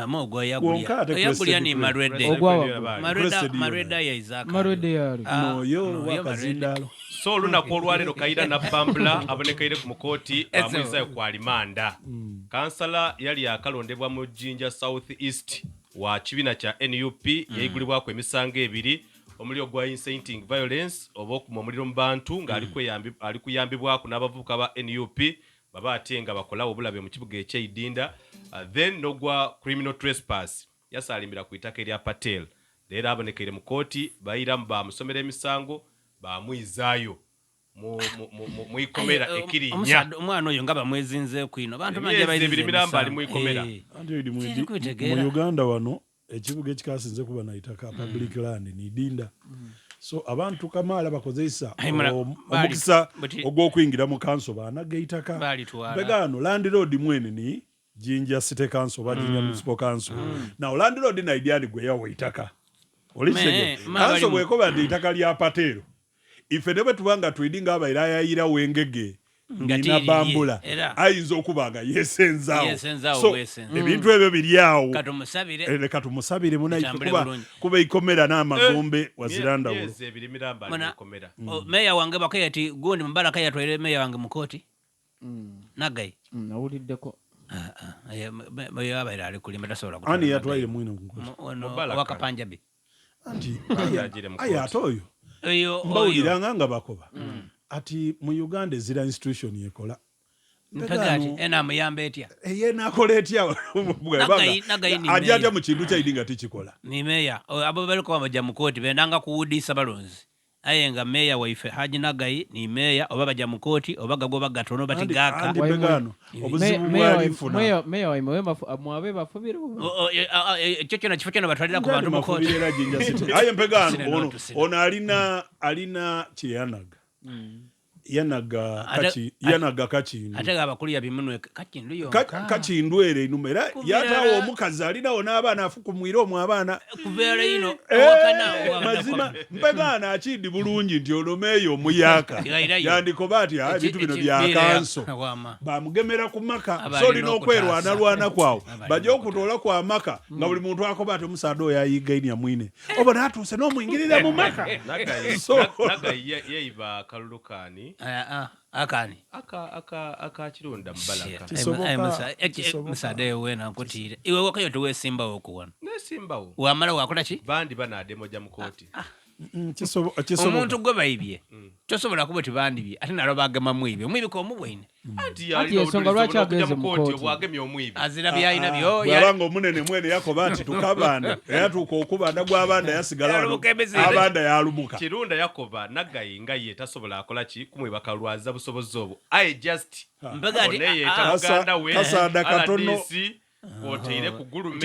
Mogo yagulya ni Marwede. Marwede ya Isaac. Marwede yali. No yo wakazindalo. So olunaku olwaleero Kayiira Nabbambula abonekaire ku mukooti amwizayo kwa limanda. Kansala yali akalondebwa mu Jinja South East wa kibiina kya NUP yaigulibwako emisango ebiri omuli ogwa inciting violence oba okuma omuliro mu bantu ng'ali kuyambibwako n'abavubuka ba NUP baba ate nga bakolawo obulabe mu kibuga eky'Idinda then n'ogwa criminal trespass yasalimbira ku itaka erya Patel leero abonekeire mu kooti bayiramu bamusomera emisango bamwizaayo mu ikomera ekirinya omwana oyo nga bamwezinze kwino bantu banje bayimiramba ali mu ikomera mu Uganda wano ekibuga ekikasinze kuba na itaka public land ni Idinda so abantu kamala bakozesa omukisa ogw'okuyingira mu kanso baanaga itaka begano landlord mwene ni Jinja City Council ba Jinja Municipal Council now landlord na idiani gwe yawo itaka olisege kanso bweko bandi itaka lya Patero ife nebe tubanga twidinga abayira yira wengege ngina Bambula ayinza okubanga yesenzawo so ebintu ebyo biryawo katumusabire kuba ikomera n'amagombe waziranda wo meya wange bakayati gundi Mubaraka yatwere meya wange mu kooti Nagai nawuliddeko meya abayira ali kulimba tasobola kutola ani yatwaire mwino wakapanjabi anti ayatoyo mbawulira nga bakoba ati mu Uganda zira institution yekola mpegati enamuyamba etya nakola etya ajja mu kintu ky'Idinga tikikola ni meya abo baliko bajja mu kooti bendanga kuwudisa balonzi aye nga meya waife Haji Nagai ni meya oba bajja mu kooti oba gago bagatono batigaka obuzibu bwalifuna meya waimwe mwabe bafubira ekyo kyona kifo kyona batwalira ku bantu mu kooti aye mpegano ono alina kyeyanaga yanaga kakindu ate abakulu yabimunwe kakindu yo kakindwere inumera yatawo omukazi alinawo n'abaana afukumwira omwe abaana kubeera ino wakana mazima mpegana akindi bulungi nti olomeeyo omuyaka yandikoba ati ebintu bino bya kanso bamugemera ku maka so olina okwerwanalwana kwawo bajja okutoola kwa maka nga buli muntu akoba ati omusaada oyo ayigaini mwine oba naatuuse n'omuyingirira mu maka yeiba kalulukani akani aka kironda Mubaraka musade wena nkutire iwe wakayo tuwesimbawo okuwana nesimbawo wamala wakola ki bandi banademo mu kooti omuntu gwe bayibye tosobola kuba tibandibye ate nalo bagema mwibye mwibiko omubwine ati ensonga lwaki ageze mu kooti bwagemye omwibye azira byayina byo yalanga omunene mwene yakoba ati tukabanda yatuuka okubanda gw'abanda yasigala abanda yalumuka kirunda yakoba Nagai nga ye tasobola akola ki kumwibaka lwaza busobozi obwo I just mpegati Uganda we kasada katono koteire kugulume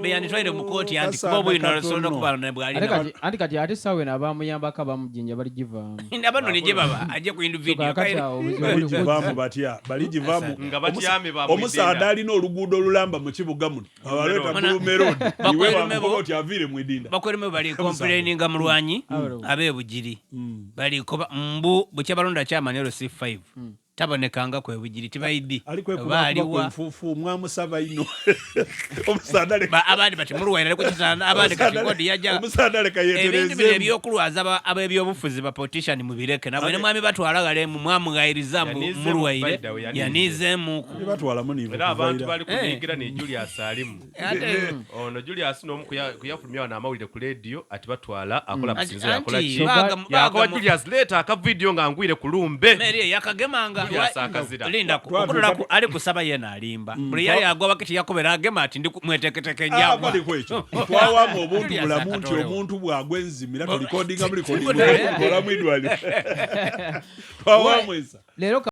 beyanditwaire mu kooti anti kuba bwino nsolo kubana ne bwali andi kati ate sawe nabamuyambako abamujinja bali givaamu nabano nije baba ajje ku indu video bamu batya bali givamu omusaada alina oluguudo olulamba mu kibuga muno abaleta Bulume Road iwe bamukoti avire mu Idinda bakwelime bali complaining mulwanyi abebujiri bali koba mbu buchabalonda chairman LC5 tabonekanga kwe bujiri tibaidi baliwa mfufu mwamusaba ino omusaada le abandi bati mulwaira ko kitana abandi kati kodi yaja omusaada le kayetereze ebintu byo kulwaza abebyo bufuzi ba politician mubireke nabo ne mwami batwala gale mu mwamugayiriza mulwaire yanize mu batwala munivu abantu bali kuyigira ne Julius alimu ono Julius no kuyafulumya na amawulire ku radio ati batwala akola kusinza akola ki yakola Julius leta aka video ngangwire kulumbe meri yakagemanga linda okulola ali kusaba yena alimba buli yali agwa bakiti yakobera agema ati ndi mweteketeke njabwa bali kwecho twawa mu obuntu bulamu nti omuntu bwagwenzimira to recordinga muri kola mwidwali twawa mwesa lero